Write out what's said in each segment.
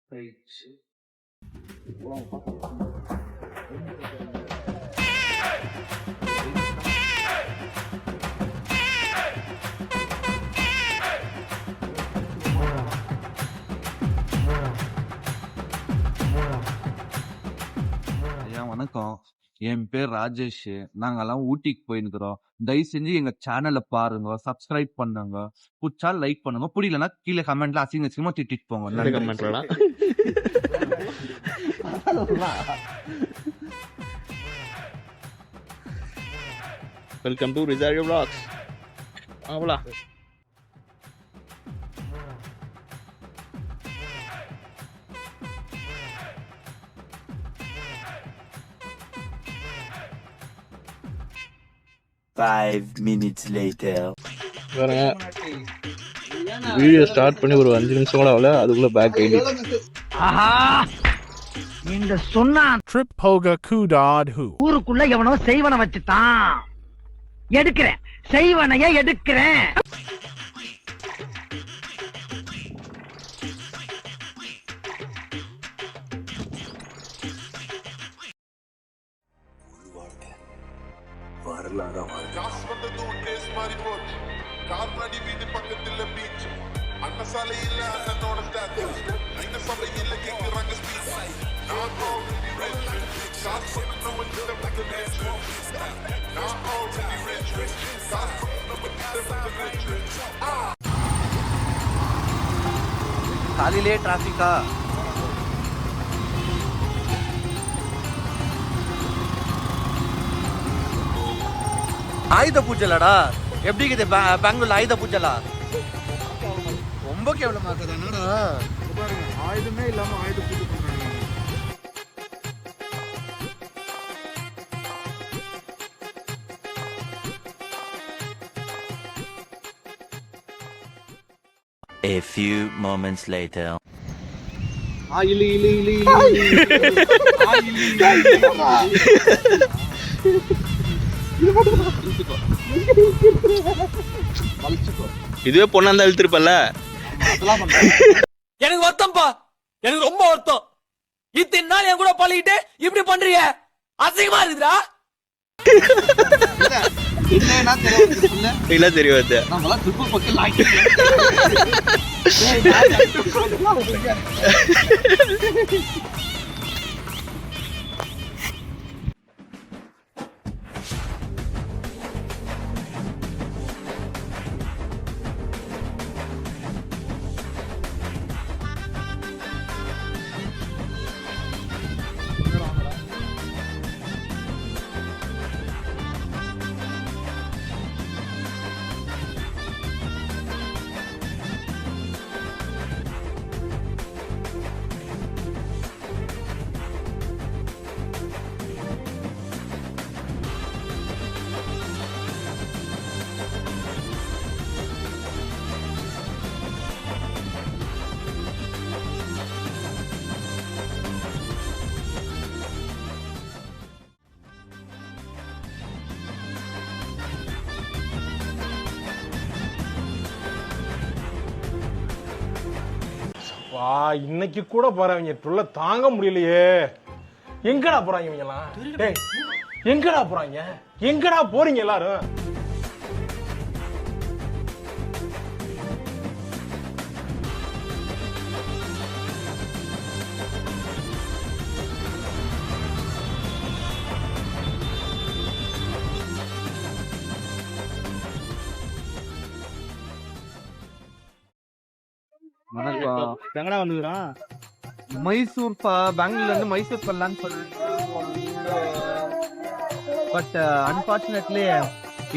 ஐயா வணக்கம். என் பேர் ராஜேஷ். நாங்கெல்லாம் ஊட்டிக்கு போயிருக்கிறோம். தயவு செஞ்சு எங்க சேனலை பாருங்க, சப்ஸ்கிரைப் பண்ணுங்க, பிடிச்சா லைக் பண்ணுங்க, புரியலன்னா கீழே கமெண்ட்ல அசிங்கமா திட்டிட்டு போங்க. வெல்கம் டு ரிசாரியோ vlogs. அவ்வளோ 5 minutes later. வீடியோ ஸ்டார்ட் பண்ணி ஒரு 5 நிமிஷம் கூட ஆகல, அதுக்குள்ள பேக் ஆயிடுச்சு. ஆஹா, இந்த சொன்னா Trip Hoga Kudad Who. ஊருக்குள்ள எவனோ செய்வன வச்சுட்டான். எடுக்கிறேன், செய்வனைய எடுக்கிறேன். காலையிலே டிராபிக்கா? ஆயுத பூஜைலடா. எப்படி இருக்குது பெங்களூர்ல ஆயுத பூஜைலா? ரொம்ப கேவலமா இருக்குது. என்னடா ஆயுதமே இல்லாம ஆயுத பூஜை பண்றாங்க. A few moments later. இதுவே பொண்ணா இருந்தா இழுத்துருப்பல்ல. எனக்கு வருத்தம்ப்பா, எனக்கு ரொம்ப வருத்தம். இத்தனை நாள் என் கூட பழகிட்டு இப்படி பண்றீங்க, அசிங்கமா இருக்குதா? இல்ல தெரியாது. இன்னைக்கு கூட போறவங்க ட்ருல்ல தாங்க முடியலையே. எங்கடா போறாங்க இவங்க எல்லாம்? டேய், எங்கடா போறாங்க? எங்கடா போறீங்க எல்லாரும்? எங்கடா வந்துக்கிறான்? மைசூர் பெங்களூர்ல இருந்து மைசூர் பண்ணலான்னு சொல்லிட்டு, பட் அன்பார்ச்சுனேட்லி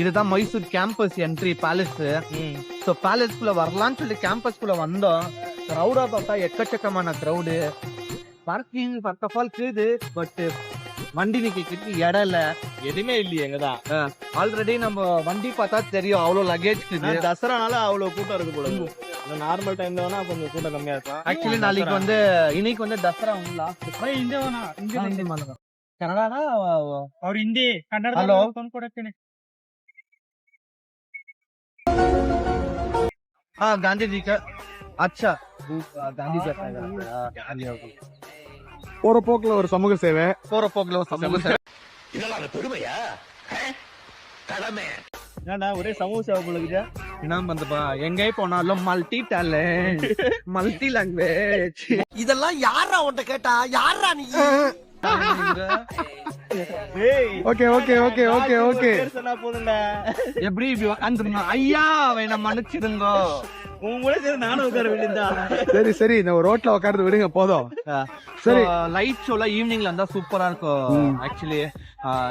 இதுதான் Mysore campus entry palace. So பேலஸ்குள்ள வரலான்னு சொல்லி கேம்பஸ்குள்ள வந்தோம். க்ரௌடா பார்த்தா எக்கச்சக்கமான crowd. Parking first of all இருக்குது, பட் வண்டி நிக்கிறதுக்கு இடம் இல்ல. எதுவுமே இல்லையே. எங்கதான் ஆல்ரெடி நம்ம வண்டி பார்த்தா தெரியும் அவ்வளவு லக்கேஜ் இருக்குது. தசரானால அவ்வளவு கூட்டம் இருக்கு போல. நார்மல் டைம்ல வேணா கொஞ்சம் கூட்டம் கம்மியா இருக்கும். ஆக்சுவலி நாளைக்கு வந்து இன்னைக்கு வந்து தசரா வந்து லாஸ்ட் ಕನ್ನಡ ಅವ್ರ ಹಿಂದಿ ಕನ್ನಡ ತಂದ್ಕೊಡಕ್ಕೆ. हाँ गांधी जी का अच्छा போற போக்குல ஒரு சமூக சேவை. போற போக்குல ஒரு சமூக சேவை. என்னடா ஒரே சமூக சேவை போல இருக்குதா? என்ன பண்றப்பா, எங்கே போனாலும் மல்டி டேலண்ட், மல்டி லாங்குவேஜ். இதெல்லாம் யாரா உன்கிட்ட கேட்டா? யாரா நீ? Okay okay okay okay okay. பேர் சொன்னா போதும்டா. எப்படி இப்படி உட்காந்துருந்தோம்? ஐயா வேணா மன்னிச்சிருங்கோ. உன் கூட சேர்ந்து நானும் உட்கார வேண்டியதா? சரி சரி, இந்த ரோட்ல உட்கார்ந்து விடுங்க போதும். சரி, லைட் ஷோல ஈவினிங்ல இருந்தா சூப்பரா இருக்கும் ஆக்சுவலி.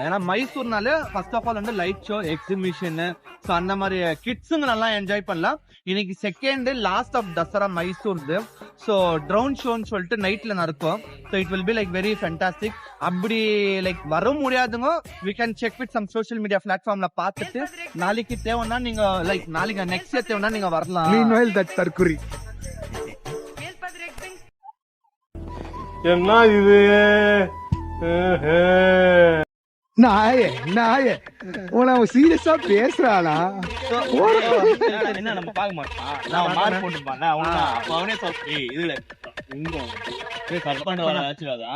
ஏன்னா மைசூர்னால ஃபர்ஸ்ட் ஆஃப் ஆல் வந்து லைட் ஷோ, எக்ஸிபிஷன், ஸோ அந்த மாதிரி கிட்ஸுங்க நல்லா என்ஜாய் பண்ணலாம். இன்னைக்கு செகண்ட் லாஸ்ட் ஆஃப் தசரா மைசூர்து. ஸோ ட்ரோன் ஷோன்னு சொல்லிட்டு நைட்ல நடக்கும். So it will be like very fantastic. அப்படி லைக் வர முடியாதுங்க, we can check with some social media பிளாட்ஃபார்ம்ல பார்த்துட்டு நாளைக்கு தேவைன்னா நீங்க லைக் நாளைக்கு நெக்ஸ்ட் இயர் தேவைன்னா நீங்க வரலாம். மீன்வைல் தட் தற்குறி. என்ன இது? நாயே நாயே, உன சீரியஸா பேசுறானா? என்ன நம்ம பார்க்க மாட்டோமா? நான் மார்க் போட்டுப்பான் அவனே சொல்லி இதுல கட் பண்ண வர ஆச்சுவாதா.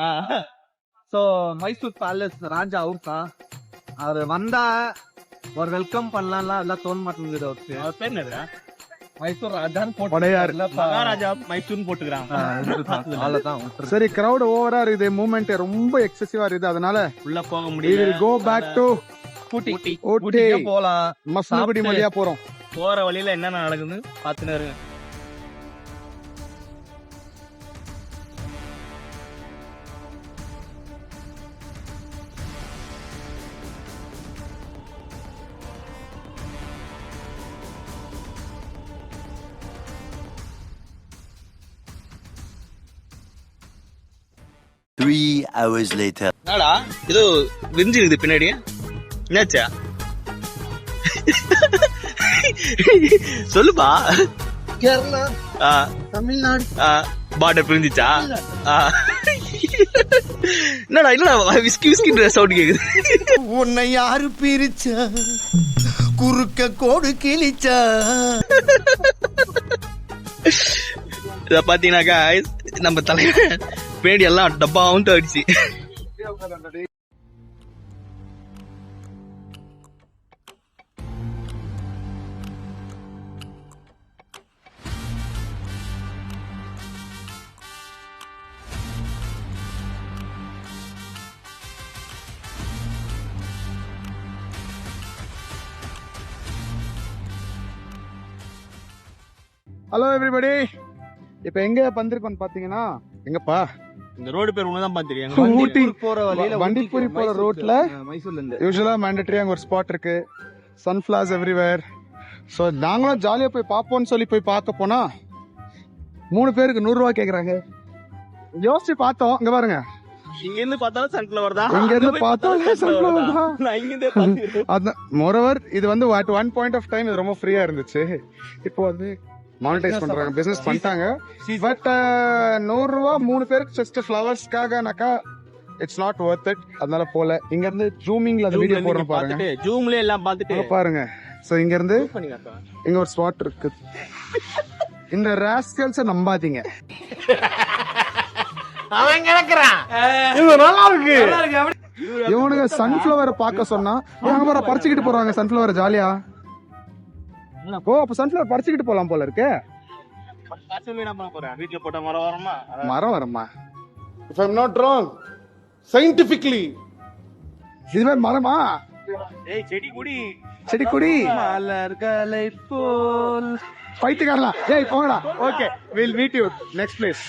ஸோ மைசூர் பேலஸ் ராஜா அவர் தான். அவர் வந்தா ஒரு வெல்கம் பண்ணலாம் அதெல்லாம் தோண மாட்டேங்குது அவருக்கு. அவர் பேர் என்னது? மைசூர் ராஜான்னு படையார். மகாராஜா மைசூர்னு போட்டுக்கிறாங்க. அவ்வளவுதான். சரி, கிரௌட் ஓவரா இருக்குது, மூவ்மெண்ட் ரொம்ப எக்ஸசிவா இருக்குது, அதனால உள்ள போக we முடியல. will go back to Ooty Ooty. போலாம். மசனகுடி வழியா போறோம். போற வழியில என்னென்ன நடக்குது பாத்துன்னு இருங்க. Three hours later. என்னடா ஏதோ விரிஞ்சு இருக்குது பின்னாடி, என்னாச்சா? சொல்லுப்பா. கேரளா, ஆ, தமிழ்நாடு, ஆ, பார்டர் பிரிஞ்சிச்சா? ஆ. என்னடா இல்லடா விஸ்கி விஸ்கின்ற சவுண்ட் கேக்குது. உன்னை யாரு பிரிச்சா? குறுக்க கோடு கிழிச்சா? இத பாத்தீங்கன்னாக்கா நம்ம தலைவர் பின்னாடி எல்லாம் டப்பாவும் ஆயிடுச்சு. ஹலோ எவ்ரிபடி, இப்ப எங்க வந்திருக்கோம் பாத்தீங்கன்னா, எங்கப்பா இந்த ரோடு பேர் ஒண்ணுதான் பாத்துருக்கீங்க. ஊட்டி போற வழியில வண்டிப்பூரி போற ரோட்ல மைசூர்ல இருந்து யூஸ்வலா மேண்டட்டரி அங்க ஒரு ஸ்பாட் இருக்கு, சன்ஃபிளவர்ஸ் எவ்ரிவேர். ஸோ நாங்களும் ஜாலியா போய் பார்ப்போம்னு சொல்லி போய் பார்க்க போனா 3 பேருக்கு 100 ரூபாய் கேக்குறாங்க. யோசிச்சு பார்த்தோம், இங்க பாருங்க, இங்க இருந்து பார்த்தாலும் சன்ஃபிளவர் தான், இங்க இருந்து பார்த்தாலும் sunflower தான். நான் இங்க இருந்தே பாத்துக்கிறேன். அதான் மோரோவர் இது வந்து at one point of time இது ரொம்ப ஃப்ரீயா இருந்துச்சு. இப்போ வந்து மானிட்டைஸ் பண்றாங்க, பிசினஸ் பண்ணிட்டாங்க. பட் 100 ரூபா 3 பேருக்கு ஜஸ்ட் ஃப்ளவர்ஸ்க்காகனாக்கா இட்ஸ் நாட் வர்த் இட். அதனால போல. இங்க இருந்து ஜூமிங்ல அந்த வீடியோ போடுறோம் பாருங்க, ஜூம்ல எல்லாம் பார்த்துட்டு பாருங்க. சோ இங்க இருந்து இங்க ஒரு ஸ்பாட் இருக்கு. இந்த ராஸ்கல்ஸ நம்பாதீங்க, அவன் கிடக்குறான். இது நல்லா இருக்கு. இவனுங்க சன்ஃபிளவரை பார்க்க சொன்னா அவங்க வர பறிச்சுக்கிட்டு போறாங்க சன்ஃபிளவர் ஜாலியா. ஓ, அப்ப சன்ஃபிளவர் பறிச்சுக்கிட்டு போலாம் போல இருக்கு. வீட்டுல போட்ட மரம் வரமா மரம் வரமா? If I'm not wrong, scientifically இதுவே மரமா? ஏய் செடி குடி, செடி குடி, மலர்களை போல் பைத்தியக்காரலாம். ஏய் போங்கடா. Okay, we'll meet you next place.